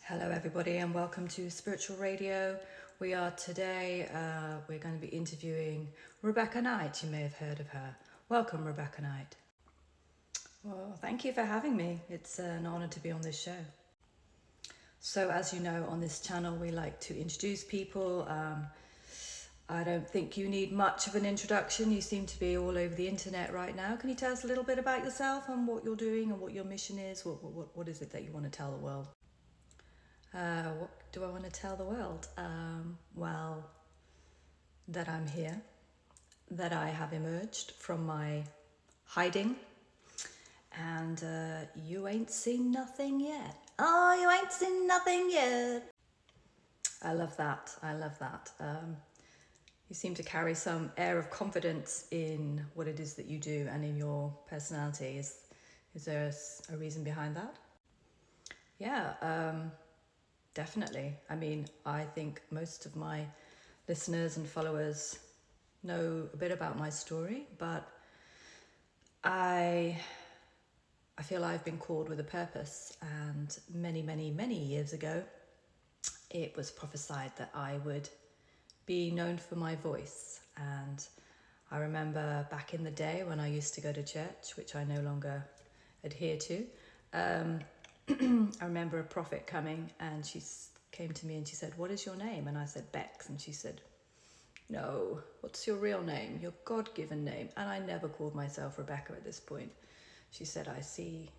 Hello, everybody, and welcome to Spiritual Radio. We are today, we're going to be interviewing Rebecca Knight. You may have heard of her. Welcome, Rebecca Knight. Well, thank you for having me. It's an honor to be on this show. So, as you know, on this channel, we like to introduce people. I don't think you need much of an introduction. You seem to be all over the internet right now. Can you tell us a little bit about yourself and what you're doing and what your mission is? What is it that you want to tell the world? What do I want to tell the world? Well, that I'm here, that I have emerged from my hiding, and you ain't seen nothing yet. Oh, you ain't seen nothing yet. I love that. You seem to carry some air of confidence in what it is that you do and in your personality. Is there a reason behind that? Yeah. Definitely. I mean, I think most of my listeners and followers know a bit about my story, but I feel I've been called with a purpose. And many years ago, it was prophesied that I would be known for my voice. And I remember back in the day when I used to go to church, which I no longer adhere to, I remember a prophet coming, and she came to me and she said, "What is your name?" And I said, "Bex." And she said, "No, what's your real name, your God-given name?" And I never called myself Rebecca at this point. She said, "I see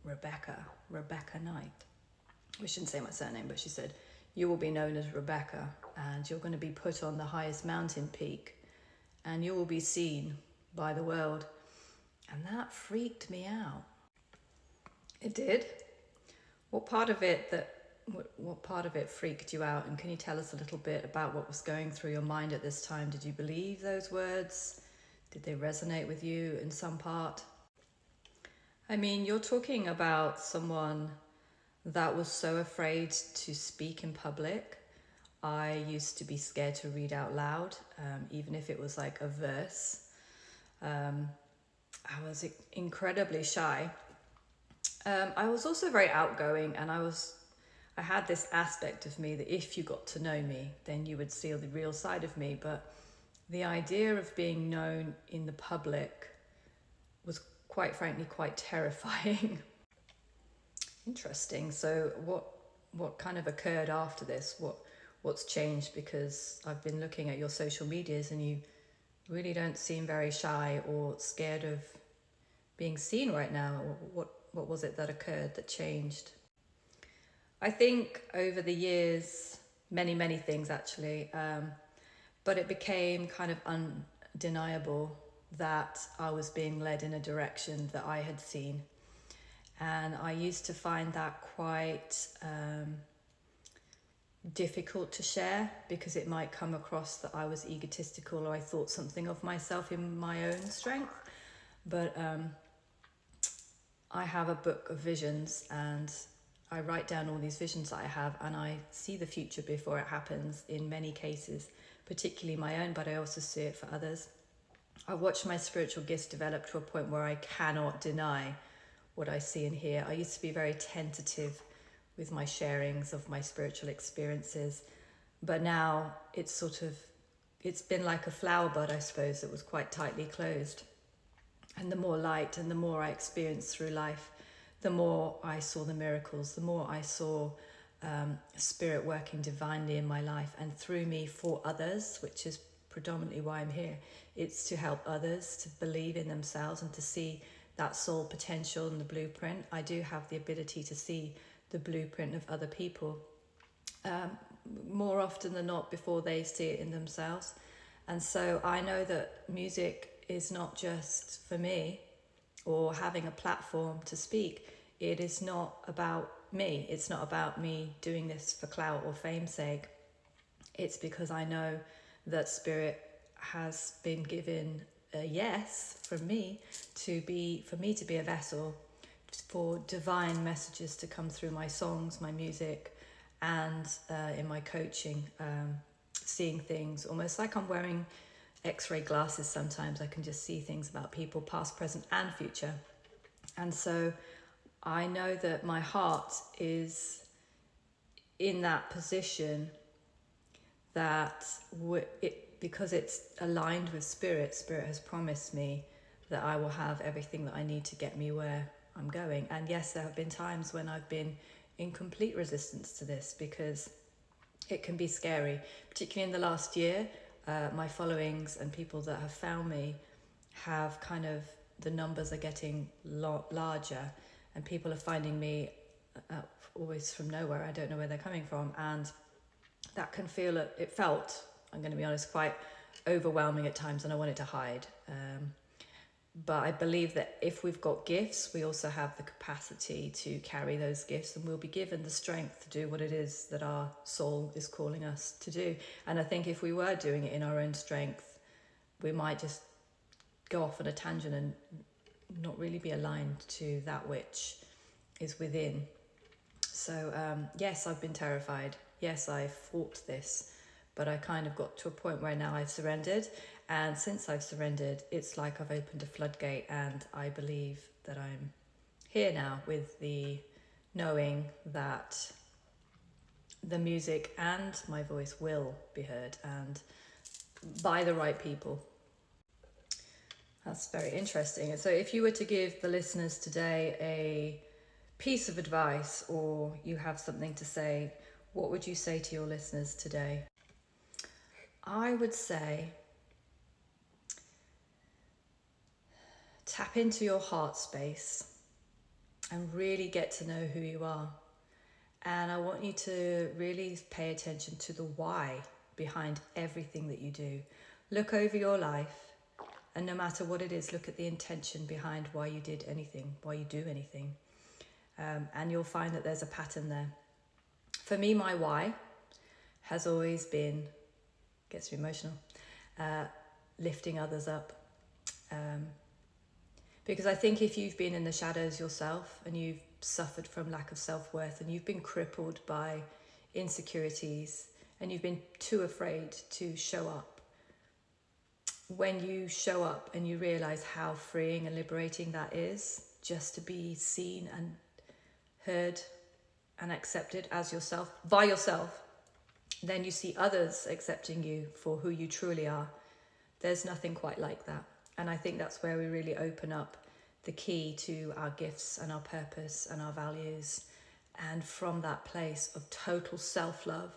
Rebecca Knight." We shouldn't say my surname, but she said, "You will be known as Rebecca, and you're going to be put on the highest mountain peak, and you will be seen by the world." And that freaked me out. It did. What part of it freaked you out? And can you tell us a little bit about what was going through your mind at this time? Did you believe those words? Did they resonate with you in some part? I mean, you're talking about someone that was so afraid to speak in public. I used to be scared to read out loud, even if it was like a verse. I was incredibly shy. I was also very outgoing, and I had this aspect of me that if you got to know me, then you would see the real side of me. But the idea of being known in the public was, quite frankly, quite terrifying. Interesting. So what kind of occurred after this? What's changed? Because I've been looking at your social medias, and you really don't seem very shy or scared of being seen right now. What was it that occurred that changed? I think over the years, many things actually, but it became kind of undeniable that I was being led in a direction that I had seen. And I used to find that quite difficult to share, because it might come across that I was egotistical or I thought something of myself in my own strength. But I have a book of visions, and I write down all these visions that I have, and I see the future before it happens in many cases, particularly my own, but I also see it for others. I watch my spiritual gifts develop to a point where I cannot deny what I see and hear. I used to be very tentative with my sharings of my spiritual experiences, but now it's been like a flower bud, I suppose, that was quite tightly closed. And the more light and the more I experienced through life, the more I saw the miracles, the more I saw Spirit working divinely in my life and through me for others, which is predominantly why I'm here. It's to help others to believe in themselves and to see that soul potential and the blueprint. I do have the ability to see the blueprint of other people more often than not before they see it in themselves. And so I know that music is not just for me, or having a platform to speak. It is not about me. It's not about me doing this for clout or fame's sake. It's because I know that Spirit has been given a yes from me to be a vessel for divine messages to come through my songs, my music, and in my coaching, seeing things almost like I'm wearing X-ray glasses. Sometimes I can just see things about people, past, present, and future. And so I know that my heart is in that position that because it's aligned with Spirit has promised me that I will have everything that I need to get me where I'm going. And yes, there have been times when I've been in complete resistance to this, because it can be scary, particularly in the last year. My followings and people that have found me have kind of, the numbers are getting larger, and people are finding me always from nowhere. I don't know where they're coming from, and that can feel, it felt, I'm going to be honest, quite overwhelming at times, and I wanted to hide. But I believe that if we've got gifts, we also have the capacity to carry those gifts, and we'll be given the strength to do what it is that our soul is calling us to do. And I think if we were doing it in our own strength, we might just go off on a tangent and not really be aligned to that which is within. So yes, I've been terrified. Yes, I fought this, but I kind of got to a point where now I've surrendered. And since I've surrendered, it's like I've opened a floodgate, and I believe that I'm here now with the knowing that the music and my voice will be heard, and by the right people. That's very interesting. So if you were to give the listeners today a piece of advice, or you have something to say, what would you say to your listeners today? I would say tap into your heart space and really get to know who you are. And I want you to really pay attention to the why behind everything that you do. Look over your life, and no matter what it is, look at the intention behind why you did anything, why you do anything. And you'll find that there's a pattern there. For me, my why has always been, gets me emotional, lifting others up. Because I think if you've been in the shadows yourself, and you've suffered from lack of self-worth, and you've been crippled by insecurities, and you've been too afraid to show up, when you show up and you realize how freeing and liberating that is, just to be seen and heard and accepted as yourself, by yourself, then you see others accepting you for who you truly are. There's nothing quite like that. And I think that's where we really open up the key to our gifts and our purpose and our values. And from that place of total self-love,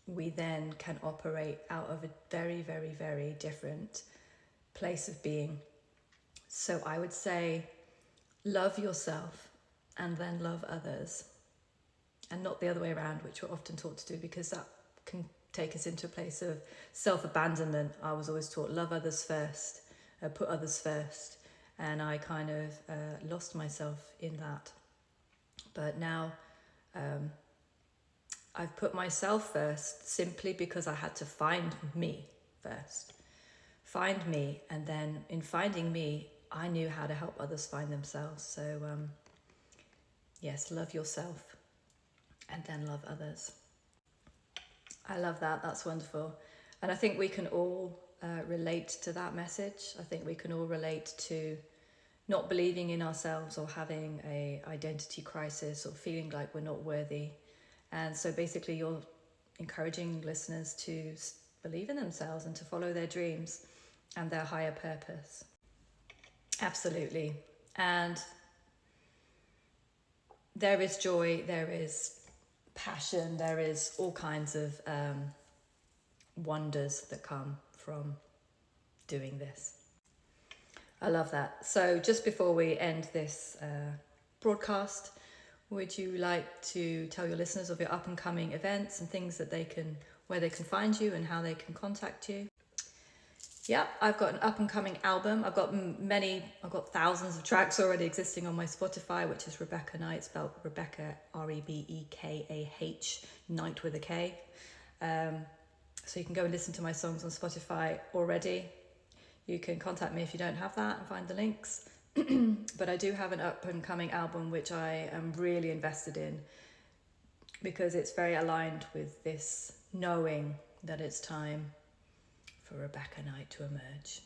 we then can operate out of a very, very, very different place of being. So I would say, love yourself and then love others, and not the other way around, which we're often taught to do, because that can take us into a place of self-abandonment. I was always taught, love others first, put others first, and I kind of lost myself in that. But now I've put myself first, simply because I had to find me first. Find me, and then in finding me, I knew how to help others find themselves. So yes, love yourself and then love others. I love that. That's wonderful. And I think we can all relate to that message. I think we can all relate to not believing in ourselves, or having a identity crisis, or feeling like we're not worthy. And so basically you're encouraging listeners to believe in themselves and to follow their dreams and their higher purpose. Absolutely. And there is joy, there is passion, there is all kinds of wonders that come from doing this. I love that. So just before we end this broadcast, would you like to tell your listeners of your up and coming events and things that they can, where they can find you and how they can contact you? Yeah, I've got an up and coming album. I've got thousands of tracks already existing on my Spotify, which is Rebecca Knight, spelled Rebecca, Rebekah, Knight with a K. So you can go and listen to my songs on Spotify already. You can contact me if you don't have that and find the links. But I do have an up and coming album, which I am really invested in, because it's very aligned with this knowing that it's time for Rebecca Knight to emerge.